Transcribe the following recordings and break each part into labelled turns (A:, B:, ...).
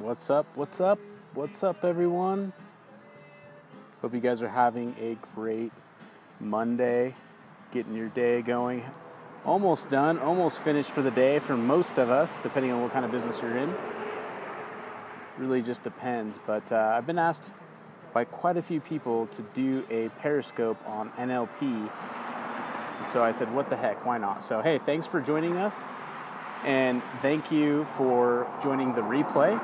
A: What's up? What's up? What's up, everyone? Hope you guys are having a great Monday, getting your day going. Almost done, almost finished for the day for most of us, depending on what kind of business you're in. Really just depends, but I've been asked by quite a few people to do a Periscope on NLP, and so I said, what the heck, why not? So hey, thanks for joining us, and thank you for joining the replay.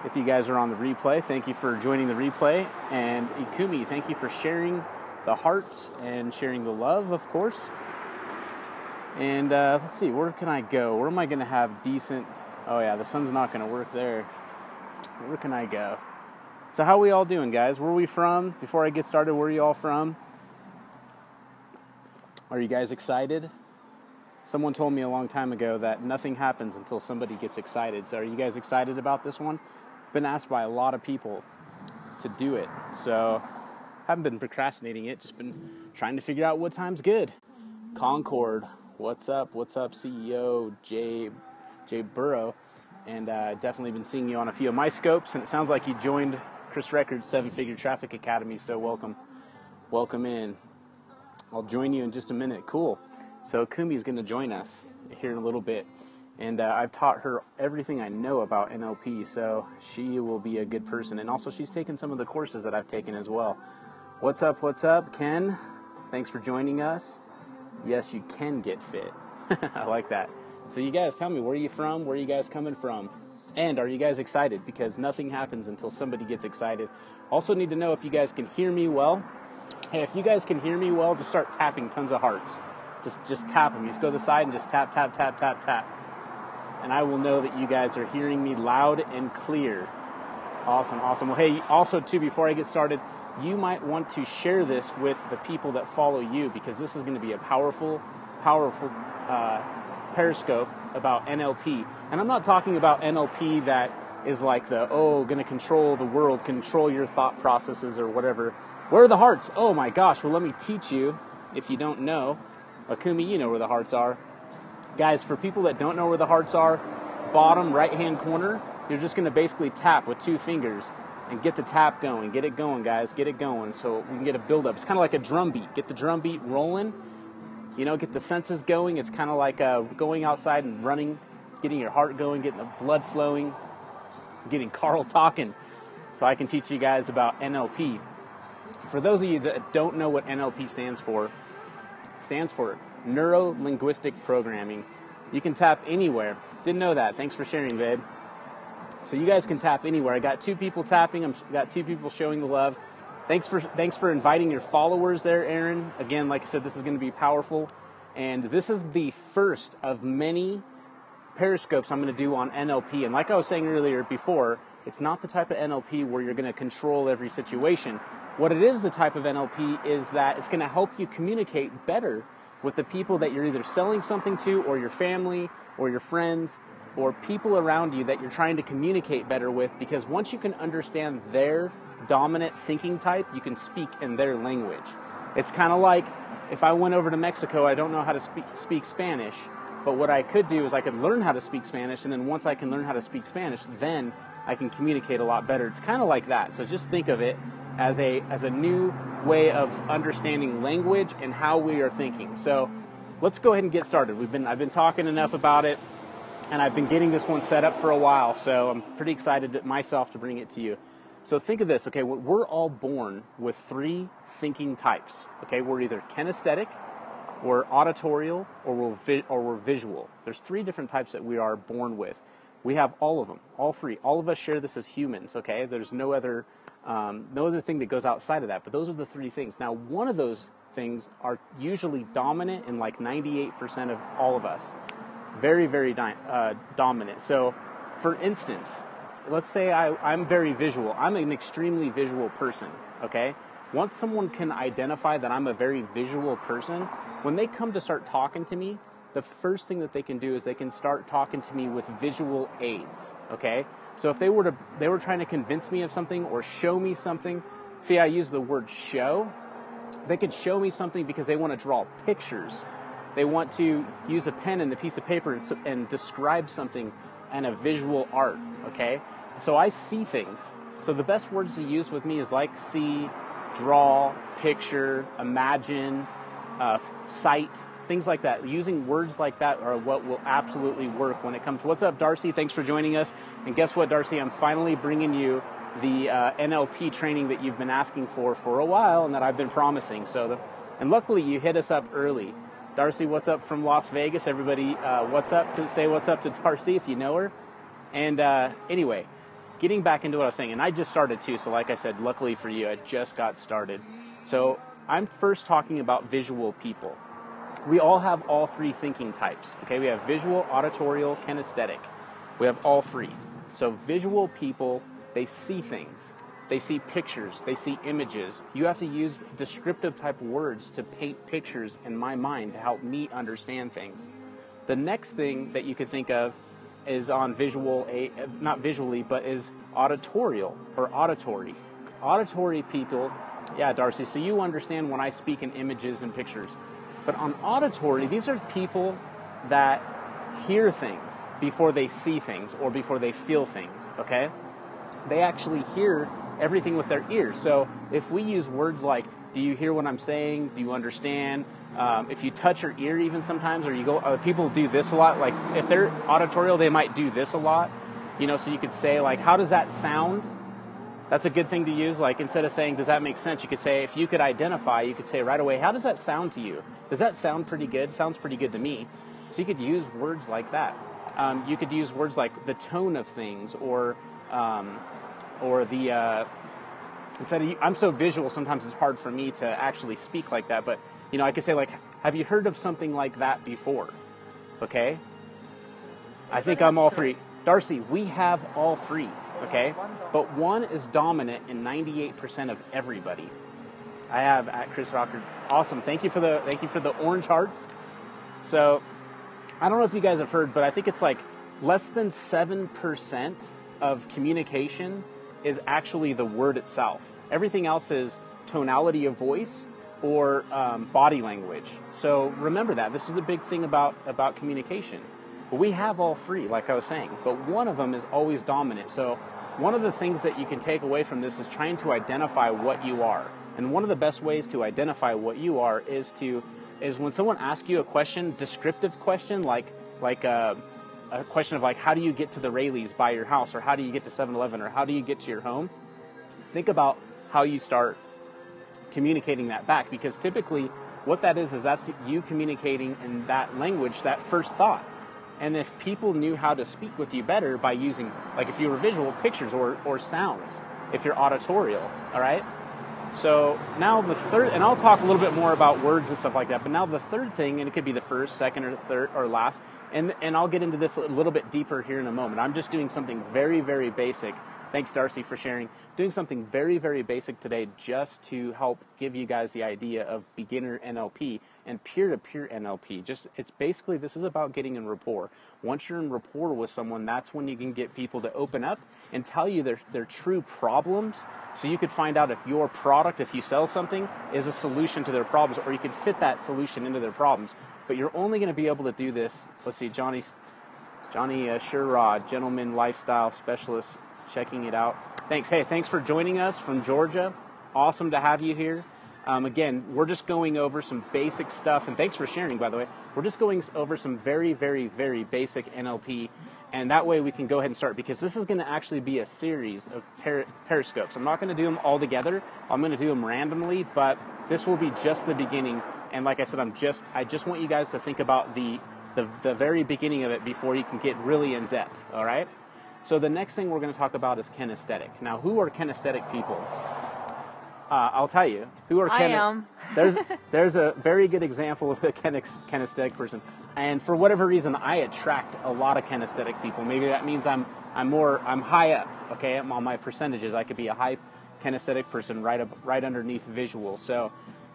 A: If you guys are on the replay, thank you for joining the replay, and Ikumi, thank you for sharing the hearts and sharing the love, of course. And let's see, where can I go? Where am I going to have decent... Oh yeah, the sun's not going to work there. Where can I go? So how are we all doing, guys? Where are we from? Before I get started, where are you all from? Are you guys excited? Someone told me a long time ago that nothing happens until somebody gets excited. So are you guys excited about this one? Been asked by a lot of people to do it. So haven't been procrastinating it, just been trying to figure out what time's good. Concord, what's up? What's up, CEO Jay Burrow? And definitely been seeing you on a few of my scopes, and it sounds like you joined Chris Records 7-Figure Traffic Academy, so welcome in. I'll join you in just a minute. Cool. So Kumi's going to join us here in a little bit, and I've taught her everything I know about NLP, so she will be a good person. And also she's taken some of the courses that I've taken as well. What's up, Ken? Thanks for joining us. Yes, you can get fit. I like that. So you guys, tell me, where are you from? Where are you guys coming from? And are you guys excited? Because nothing happens until somebody gets excited. Also need to know if you guys can hear me well. Hey, if you guys can hear me well, just start tapping tons of hearts. Just tap them. You just go to the side and just tap. And I will know that you guys are hearing me loud and clear. Awesome. Well, hey, also, too, before I get started, you might want to share this with the people that follow you, because this is going to be a powerful Periscope about NLP. And I'm not talking about NLP that is like going to control the world, control your thought processes or whatever. Where are the hearts? Oh my gosh, well, let me teach you, if you don't know. Akumi, you know where the hearts are. Guys, for people that don't know where the hearts are, bottom right-hand corner, you're just going to basically tap with 2 fingers and get the tap going. Get it going, guys. Get it going so we can get a build-up. It's kind of like a drum beat. Get the drum beat rolling. Get the senses going. It's kind of like going outside and running, getting your heart going, getting the blood flowing, getting Carl talking, so I can teach you guys about NLP. For those of you that don't know what NLP stands for Neuro-linguistic programming. You can tap anywhere. Didn't know that. Thanks for sharing, babe. So you guys can tap anywhere. I got 2 people tapping. I've got 2 people showing the love. Thanks for inviting your followers there, Aaron. Again, like I said, this is going to be powerful. And this is the first of many Periscopes I'm going to do on NLP. And like I was saying earlier before, it's not the type of NLP where you're going to control every situation. What it is, the type of NLP, is that it's going to help you communicate better with the people that you're either selling something to, or your family, or your friends, or people around you that you're trying to communicate better with, because once you can understand their dominant thinking type, you can speak in their language. It's kind of like if I went over to Mexico, I don't know how to speak Spanish, but what I could do is I could learn how to speak Spanish, and then once I can learn how to speak Spanish, then I can communicate a lot better. It's kind of like that. So just think of it as a new way of understanding language and how we are thinking. So let's go ahead and get started. I've been talking enough about it, and I've been getting this one set up for a while, so I'm pretty excited myself to bring it to you. So think of this, okay? We're all born with 3 thinking types, okay? We're either kinesthetic, we're auditorial, or we're visual. There's 3 different types that we are born with. We have all of them, all 3. All of us share this as humans, okay? There's no other thing that goes outside of that, but those are the 3 things. Now, one of those things are usually dominant in like 98% of all of us. Very, very dominant. So, for instance, let's say I'm very visual. I'm an extremely visual person, okay? Once someone can identify that I'm a very visual person, when they come to start talking to me, the first thing that they can do is they can start talking to me with visual aids, okay? So if they were trying to convince me of something or show me something, see, I use the word show. They could show me something because they want to draw pictures. They want to use a pen and a piece of paper and describe something and a visual art, okay? So I see things. So the best words to use with me is like see, draw, picture, imagine, sight, things like that. Using words like that are what will absolutely work when it comes. What's up, Darcy? Thanks for joining us. And guess what, Darcy? I'm finally bringing you the NLP training that you've been asking for a while and that I've been promising. And luckily you hit us up early. Darcy, what's up from Las Vegas? Everybody, what's up to Darcy if you know her. And anyway, getting back into what I was saying, and I just started too, so like I said, luckily for you, I just got started. So I'm first talking about visual people. We all have all three thinking types, okay? We have visual, auditorial, kinesthetic. We have all three. So visual people, they see things. They see pictures. They see images. You have to use descriptive type words to paint pictures in my mind to help me understand things. The next thing that you could think of is on visual, not visually, but is auditorial or auditory. Auditory people, yeah, Darcy, so you understand when I speak in images and pictures. But on auditory, these are people that hear things before they see things or before they feel things, okay? They actually hear everything with their ears. So if we use words like, do you hear what I'm saying? Do you understand? If you touch your ear even sometimes, or you go, people do this a lot. Like if they're auditorial, they might do this a lot. You know, so you could say like, how does that sound? That's a good thing to use. Like instead of saying, does that make sense? You could say, if you could identify, you could say right away, how does that sound to you? Does that sound pretty good? Sounds pretty good to me. So you could use words like that. You could use words like the tone of things, or the, instead of, I'm so visual, sometimes it's hard for me to actually speak like that, but, you know, I could say like, have you heard of something like that before? Okay? I think I'm all three. Darcy, we have all three, okay? But one is dominant in 98% of everybody. I have at Chris Rocker. Awesome. Thank you for the orange hearts. So, I don't know if you guys have heard, but I think it's like less than 7% of communication is actually the word itself. Everything else is tonality of voice or body language. So remember that. This is a big thing about communication. But we have all three, like I was saying, but one of them is always dominant. So one of the things that you can take away from this is trying to identify what you are. And one of the best ways to identify what you are is when someone asks you a question, descriptive question, like a question of like, how do you get to the Rayleighs by your house, or how do you get to 7-Eleven, or how do you get to your home? Think about how you start communicating that back, because typically what that is that's you communicating in that language, that first thought. And if people knew how to speak with you better by using, like if you were visual, pictures or sounds, if you're auditorial, all right? So now the third, and I'll talk a little bit more about words and stuff like that, but now the third thing, and it could be the first, second, or third, or last, and I'll get into this a little bit deeper here in a moment. I'm just doing something very, very basic. Thanks, Darcy, for sharing. Doing something very, very basic today just to help give you guys the idea of beginner NLP and peer-to-peer NLP. It's basically, this is about getting in rapport. Once you're in rapport with someone, that's when you can get people to open up and tell you their true problems, so you could find out if your product, if you sell something, is a solution to their problems, or you could fit that solution into their problems. But you're only going to be able to do this. Let's see, Johnny Sherrod, Gentleman Lifestyle Specialist, checking it out. Thanks. Hey, thanks for joining us from Georgia. Awesome to have you here. Again, we're just going over some basic stuff, and thanks for sharing, by the way. We're just going over some very, very, very basic NLP, and that way we can go ahead and start, because this is going to actually be a series of periscopes. I'm not going to do them all together. I'm going to do them randomly, but this will be just the beginning. And like I said, I just want you guys to think about the very beginning of it before you can get really in depth, all right? So the next thing we're going to talk about is kinesthetic. Now, who are kinesthetic people? I'll tell you. Who are
B: I am.
A: There's a very good example of a kinesthetic person. And for whatever reason, I attract a lot of kinesthetic people. Maybe that means I'm high up, okay, on my percentages. I could be a high kinesthetic person right underneath visual. So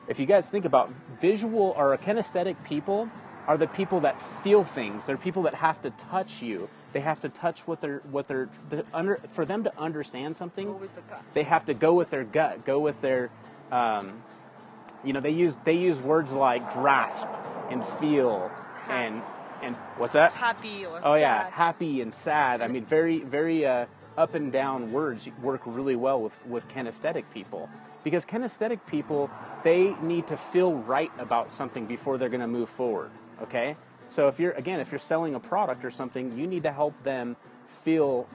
A: if you guys think about visual or kinesthetic people, are the people that feel things. They're people that have to touch you. They have to touch for them to understand something. They have to go with their gut, go with their, they use words like grasp and feel and And what's that?
B: Happy or
A: Oh
B: sad.
A: yeah, happy and sad. I mean, very up and down words work really well with kinesthetic people, because kinesthetic people, they need to feel right about something before they're going to move forward. Okay, so if you're selling a product or something, you need to help them feel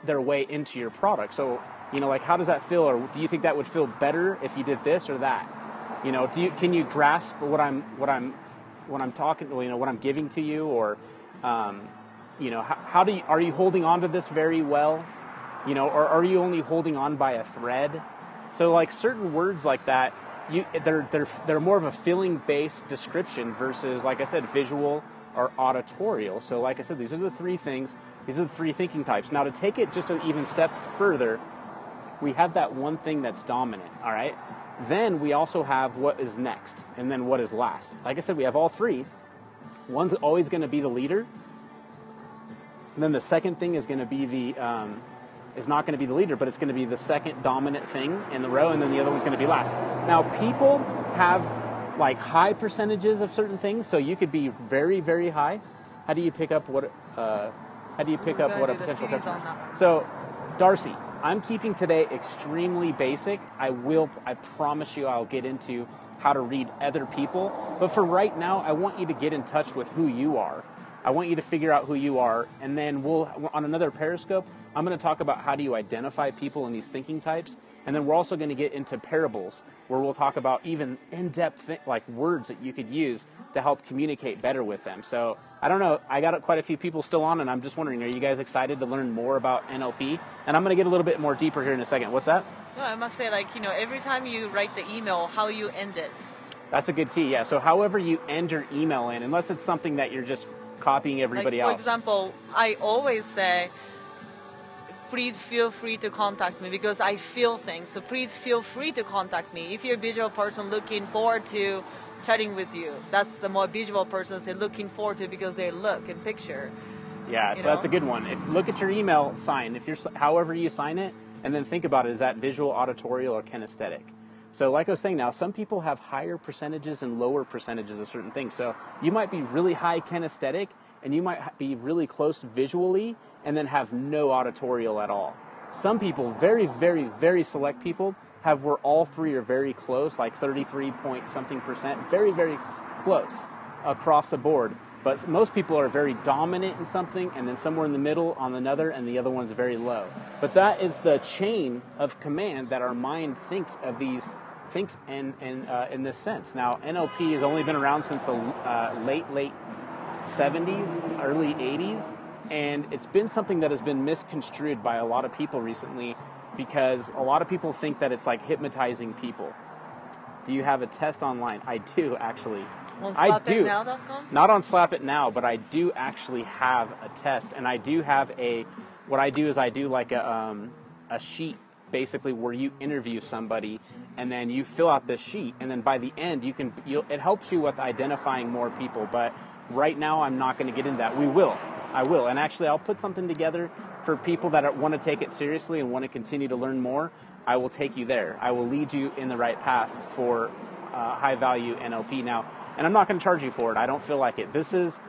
A: their way into your product. So like, how does that feel, or do you think that would feel better if you did this or that? Can you grasp what I'm talking, what I'm giving to you, or how are you holding on to this very well, or are you only holding on by a thread? So like certain words like that, they're more of a feeling based description versus, like I said, visual or auditorial. So like I said, these are the three things. These are the three thinking types. Now to take it just an even step further, we have that one thing that's dominant. All right. Then we also have what is next, and then what is last. Like I said, we have all three. One's always going to be the leader. And then the second thing is going to be is not going to be the leader, but it's going to be the second dominant thing in the row, and then the other one's going to be last. Now, people have like high percentages of certain things, so you could be very, very high. How do you pick up what a potential customer? So, Darcy, I'm keeping today extremely basic. I promise you I'll get into how to read other people. But for right now, I want you to get in touch with who you are. I want you to figure out who you are, and then on another Periscope, I'm going to talk about how do you identify people in these thinking types, and then we're also going to get into parables, where we'll talk about even in-depth like words that you could use to help communicate better with them. So I don't know, I got quite a few people still on, and I'm just wondering, are you guys excited to learn more about NLP? And I'm going to get a little bit more deeper here in a second. What's that?
B: No, I must say, every time you write the email, how you end it.
A: That's a good key, yeah. So however you end your email in, unless it's something that you're just copying everybody else.
B: For example, I always say, please feel free to contact me because I feel things. So please feel free to contact me. If you're a visual person, looking forward to chatting with you. That's the more visual person say looking forward to, because they look and picture.
A: Yeah, so that's a good one. Look at your email sign. However you sign it, and then think about it. Is that visual, auditorial, or kinesthetic? So like I was saying now, some people have higher percentages and lower percentages of certain things. So you might be really high kinesthetic, and you might be really close visually, and then have no auditorial at all. Some people, very, very, very select people, have where all three are very close, like 33 point something percent, very, very close across the board. But most people are very dominant in something, and then somewhere in the middle on another, and the other one's very low. But that is the chain of command that our mind thinks in this sense. Now, NLP has only been around since the late 70s, early 80s, and it's been something that has been misconstrued by a lot of people recently, because a lot of people think that it's like hypnotizing people. Do you have a test online? I do, actually.
B: On slapitnow.com?
A: Not on Slap It Now, but I do actually have a test, and I do have what I do is I do like a sheet, basically, where you interview somebody, and then you fill out this sheet, and then by the end, it helps you with identifying more people. But right now, I'm not going to get into that. I will, and actually, I'll put something together for people that want to take it seriously and want to continue to learn more. I will take you there. I will lead you in the right path for high-value NLP. Now, and I'm not going to charge you for it. I don't feel like it. This is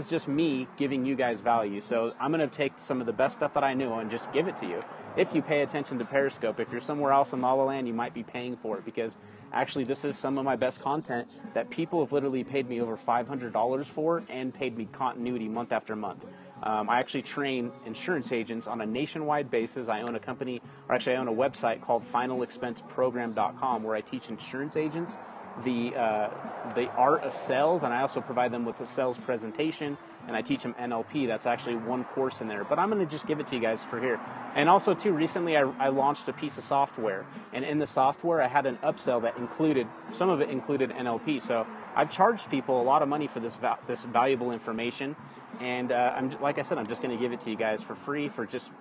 A: just me giving you guys value. So I'm going to take some of the best stuff that I know and just give it to you. If you pay attention to Periscope, if you're somewhere else in La La Land, you might be paying for it, because actually this is some of my best content that people have literally paid me over $500 for, and paid me continuity month after month. I actually train insurance agents on a nationwide basis. I own a company, or actually I own a website called finalexpenseprogram.com, where I teach insurance agents the art of sales, and I also provide them with a sales presentation, and I teach them NLP. That's actually one course in there, but I'm going to just give it to you guys for here. And also too, recently I launched a piece of software, and in the software I had an upsell that included, some of it included NLP. So I've charged people a lot of money for this valuable information, and like I said, I'm just going to give it to you guys for free, for just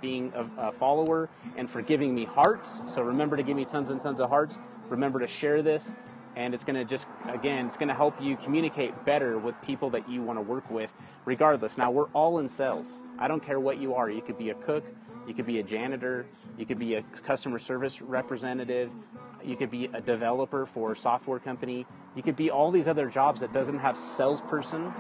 A: being a follower, and for giving me hearts. So remember to give me tons and tons of hearts. Remember to share this. And it's going to it's going to help you communicate better with people that you want to work with, regardless. Now, we're all in sales. I don't care what you are. You could be a cook, you could be a janitor, you could be a customer service representative, you could be a developer for a software company, you could be all these other jobs that doesn't have salesperson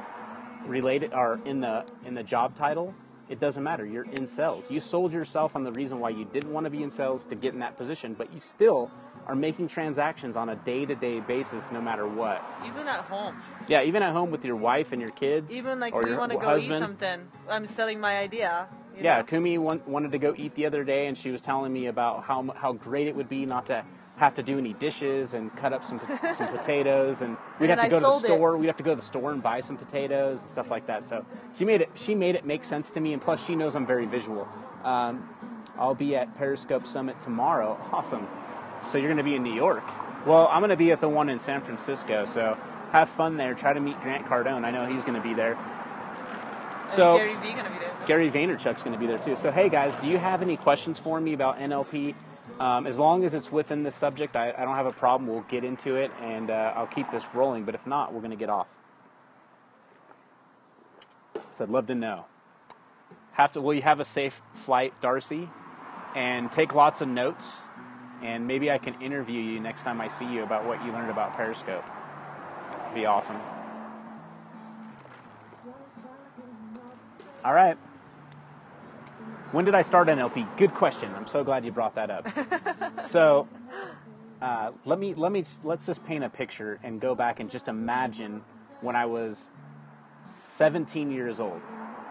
A: related or in the job title, it doesn't matter. You're in sales. You sold yourself on the reason why you didn't want to be in sales to get in that position, but you still are making transactions on a day-to-day basis no matter what.
B: Even at home.
A: Yeah, even at home with your wife and your kids.
B: Even like
A: or
B: we
A: your
B: want to go
A: husband.
B: eat something. I'm selling my idea.
A: Yeah, Kumi wanted to go eat the other day, and she was telling me about how great it would be not to have to do any dishes and cut up some potatoes, and we'd have to go to the store. We'd have to go to the store and buy some potatoes and stuff like that. So she made it make sense to me, and plus she knows I'm very visual. I'll be at Periscope Summit tomorrow. Awesome. So you're going to be in New York. Well, I'm going to be at the one in San Francisco. So have fun there. Try to meet Grant Cardone. I know he's going to be there. So
B: Gary Vee going to be there.
A: Gary Vaynerchuk's going to be there too. So hey guys, do you have any questions for me about NLP? As long as it's within the subject, I don't have a problem. We'll get into it, and I'll keep this rolling. But if not, we're going to get off. So I'd love to know. Will you have a safe flight, Darcy? And take lots of notes. And maybe I can interview you next time I see you about what you learned about Periscope. It'd be awesome. All right. When did I start NLP? Good question. I'm so glad you brought that up. So, let's just paint a picture and go back and just imagine when I was 17 years old.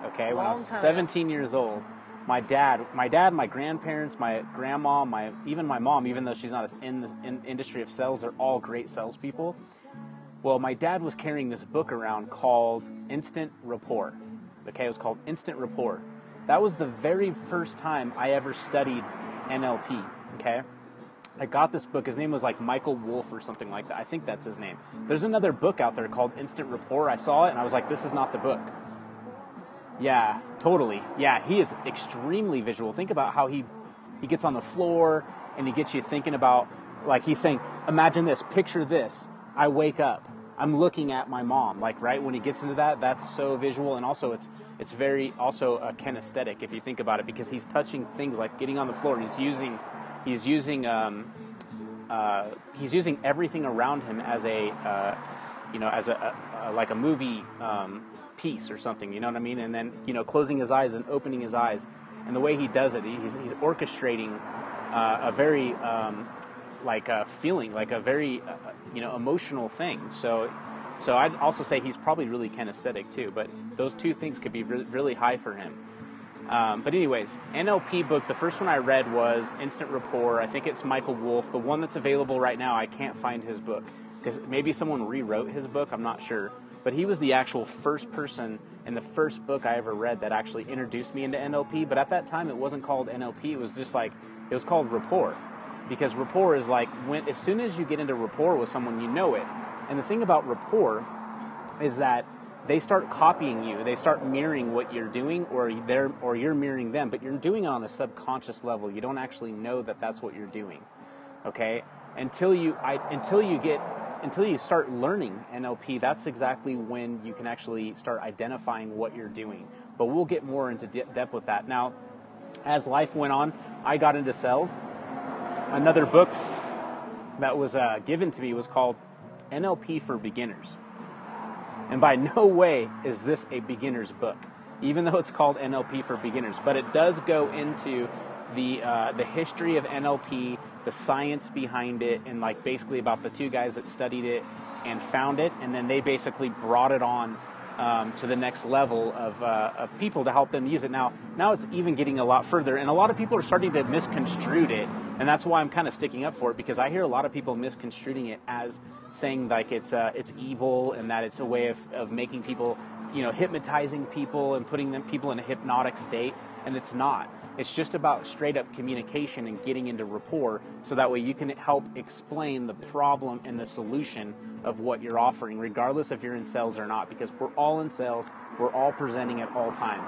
A: Okay, when I was 17 years old, my dad, my grandparents, my grandma, even my mom, even though she's not in the industry of sales, they're all great salespeople. Well, my dad was carrying this book around called Instant Rapport. Okay, it was called Instant Rapport. That was the very first time I ever studied NLP, okay? I got this book. His name was like Michael Wolff or something like that. I think that's his name. There's another book out there called Instant Rapport. I saw it and I was like, this is not the book. Yeah, totally. Yeah, he is extremely visual. Think about how he gets on the floor and he gets you thinking about, like he's saying, imagine this, picture this. I wake up. I'm looking at my mom, like, right, when he gets into that, that's so visual, and also it's very also kinesthetic if you think about it, because he's touching things like getting on the floor. He's using everything around him as like a movie piece or something, you know what I mean? And then closing his eyes and opening his eyes, and the way he does it, he's orchestrating a very feeling, like a very emotional thing. So I'd also say he's probably really kinesthetic too, but those two things could be really high for him. But anyways, NLP book, the first one I read was Instant Rapport. I think it's Michael Wolff. The one that's available right now, I can't find his book, because maybe someone rewrote his book, I'm not sure. But he was the actual first person in the first book I ever read that actually introduced me into NLP. But at that time, it wasn't called NLP. It was just it was called rapport. Because rapport is like, as soon as you get into rapport with someone, you know it. And the thing about rapport is that they start copying you. They start mirroring what you're doing, or you're mirroring them. But you're doing it on a subconscious level. You don't actually know that that's what you're doing. Okay? Until you start learning NLP, that's exactly when you can actually start identifying what you're doing. But we'll get more into depth with that. Now, as life went on, I got into sales. Another book that was given to me was called NLP for Beginners. And by no way is this a beginner's book, even though it's called NLP for Beginners. But it does go into the history of NLP, the science behind it, and like basically about the two guys that studied it and found it, and then they basically brought it on to the next level of people to help them use it. Now it's even getting a lot further, and a lot of people are starting to misconstrue it, and that's why I'm kind of sticking up for it, because I hear a lot of people misconstruing it as saying like it's evil, and that it's a way of making people, hypnotizing people and putting people in a hypnotic state, and it's not. It's just about straight up communication and getting into rapport, so that way you can help explain the problem and the solution of what you're offering, regardless if you're in sales or not, because we're all in sales. We're all presenting at all time.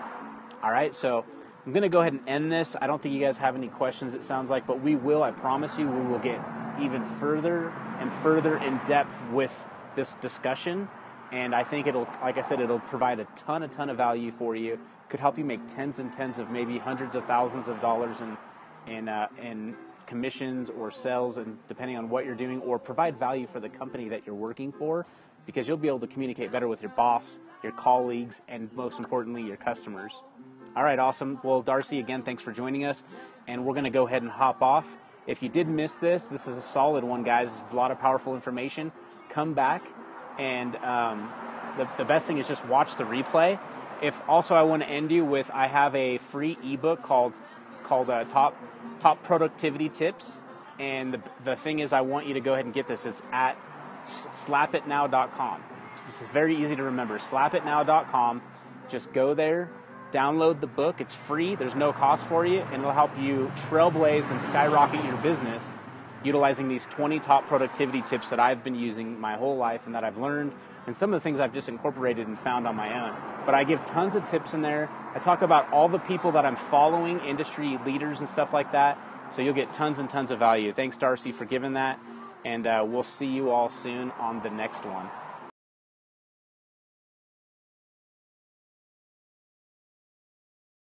A: All right, so I'm going to go ahead and end this. I don't think you guys have any questions, it sounds like, but we will, I promise you, we will get even further and further in depth with this discussion. And I think it'll provide a ton of value for you. Could help you make tens and tens of maybe hundreds of thousands of dollars in commissions or sales, and depending on what you're doing, or provide value for the company that you're working for, because you'll be able to communicate better with your boss, your colleagues, and most importantly, your customers. All right, awesome. Well, Darcy, again, thanks for joining us, and we're going to go ahead and hop off. If you did miss this is a solid one, guys. A lot of powerful information. Come back, and the best thing is just watch the replay. If also I want to end you with, I have a free ebook called Top Productivity Tips, and the thing is, I want you to go ahead and get this. It's at slapitnow.com. This is very easy to remember. Slapitnow.com. Just go there, download the book. It's free. There's no cost for you, and it'll help you trailblaze and skyrocket your business utilizing these 20 top productivity tips that I've been using my whole life and that I've learned, and some of the things I've just incorporated and found on my own. But I give tons of tips in there. I talk about all the people that I'm following, industry leaders and stuff like that, so you'll get tons and tons of value. Thanks, Darcy, for giving that, and we'll see you all soon on the next one.